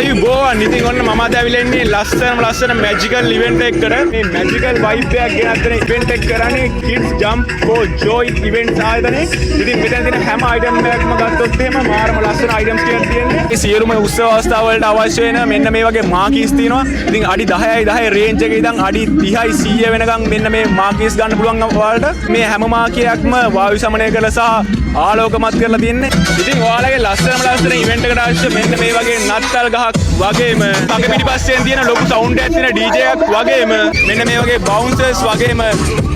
ආයුබෝවන්. ඉතින් ඔන්න මම අද ඇවිල්ලා ඉන්නේ ලස්සන මැජිකල් ඉවෙන්ට් එකකට. මේ මැජිකල් වයිබ් එකක් ගෙනත් දෙන ඉවෙන්ට් එක කරන්නේ Kids Jump for Joy event ආයතනයේ. ඉතින් මෙතන තියෙන හැම අයිටම් එකක්ම ගත්තොත් එහෙම මාරම ලස්සන අයිටම්ස් ටිකක් තියෙන්නේ. මේ සියලුම උත්සව අවස්ථා වලට අවශ්‍ය වෙන මෙන්න මේ වගේ මාකීස් තියෙනවා. ඉතින් අඩි 10යි 10 රේන්ජ් එකේ ඉඳන් අඩි 30යි 100 වෙනකම් මෙන්න මේ මාකීස් ගන්න පුළුවන් ඔයාලට. මේ හැම මාකයක්ම වායු සමනය කරලා සහ ආලෝකමත් කරලා තියෙන්නේ. ඉතින් ඔයාලගේ ලස්සන ඉවෙන්ට් එකකට අවශ්‍ය මෙන්න මේ වගේ නත්තල් ගහක් වගේම පග පිටිපස්සෙන් තියෙන ලොකු සවුන්ඩ් එකක් තියෙන DJ එකක් වගේම මෙන්න මේ වගේ බවුන්සර්ස් වගේම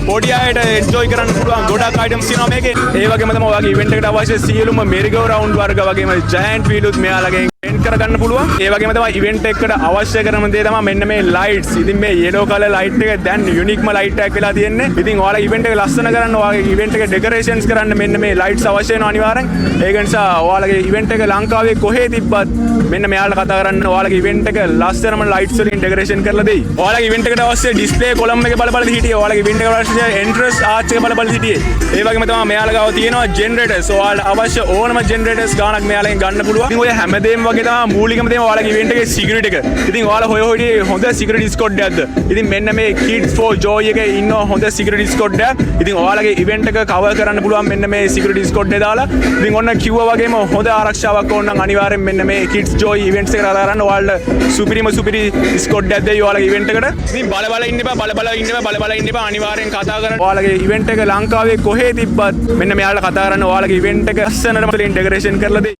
පොඩි අයට එන්ජොයි කරන්න පුළුවන් ගොඩක් අයිටම්ස් තියෙනවා මේකේ. ඒ වගේම තමයි ඔයාගේ ඉවෙන්ට් එකට අවශ්‍ය සියලුම මෙරිගෝ රවුන්ඩ් වර්ග වගේම ජයන්ට් වීලුත් මෙයාලගෙන් රෙන්ට් කරගන්න පුළුවන්. ඒ වගේම තමයි ඉවෙන්ට් එකකට අවශ්‍ය කරන දේ තමයි මෙන්න මේ ලයිට්ස්. ඉතින් මේ yellow color light එක දැන් යුනික්ම light එකක් වෙලා තියෙන්නේ. ඉතින් ඔයාලා ඉවෙන්ට් එක ලස්සන කරන්න ඔයාගේ ඉවෙන්ට් එක ඩෙකරේෂන්ස් කරන්න මෙන්න මේ ලයිට්ස් අවශ්‍ය වෙනවා අනිවාර්යෙන්. ඒක නිසා ඔයාලගේ ඉවෙන්ට් එක ලංකාවේ කොහේ තිබ්බත් මෙන්න මෙයාලට කතා කරන්න ඔයාලගේ ඉවෙන්ට් එක ලස්සනම ලයිට්ස් වලින් ඩෙකරේෂන් කරලා දෙයි. ඔයාලගේ ඉවෙන්ට් එකට අවශ්‍ය ඩිස්ප්ලේ කොලම් එක බල හිටියේ. ඔයාලගේ ඉවෙන්ට් එකට අවශ්‍ය එන්ට්‍රන්ස් ආච් එක බල හිටියේ. ඒ වගේම තමයි මෙයාලා ගාව තියෙනවා ජෙනරේටර්ස්. ඔයාලට අවශ්‍ය ඕනම ජෙනරේටර්ස් ගානක් මෙයාලගෙන් ගන්න පුළුවන්. ඉතින් ඔය හැමදේම වගේ තමයි මූලිකම දේ ඔයාලගේ ඉවෙන්ට් එකේ සිකියුරිටි එක. ඉතින් ඔයාලා හොය හොඳ සිකියුරිටි ස්කොඩ් එකක්ද? ඉතින් මෙන්න මේ Kids for Joy එකේ ඉන්න හොඳ සිකියුරිටි ස්කොඩ් එකක්. ඉතින් ඔයාලගේ ඉවෙන්ට් එක කවර් කරන්න පුළුවන් මෙන්න මේ සිකියුරිටි ස්කොඩ් එක දාලා. ඉතින් ඔන්න කිව්වා වගේම හොඳ ආරක්ෂාවක් ඕන නම් අනිවාර්යෙන් මෙන්න මේ Kids Joy ඉවෙන්ට්ස් එකට කතා කරන්න ඔයාලට සුපිරිම ස්කොඩ් එකක් දෙයි ඔයාලගේ ඉවෙන්ට් එකට. ඉතින් බල ඉන්න එපා අනිවාර්යෙන් කතා කරන්න. ඔයාලගේ ඉවෙන්ට් එක ලංකාවේ කොහේ තිබ්බත් මෙන්න මෙයාලට කතා කරන්න ඔයාලගේ ඉවෙන්ට් එක ලස්සනට ඉන්ටග්‍රේෂන් කරලා දෙයි.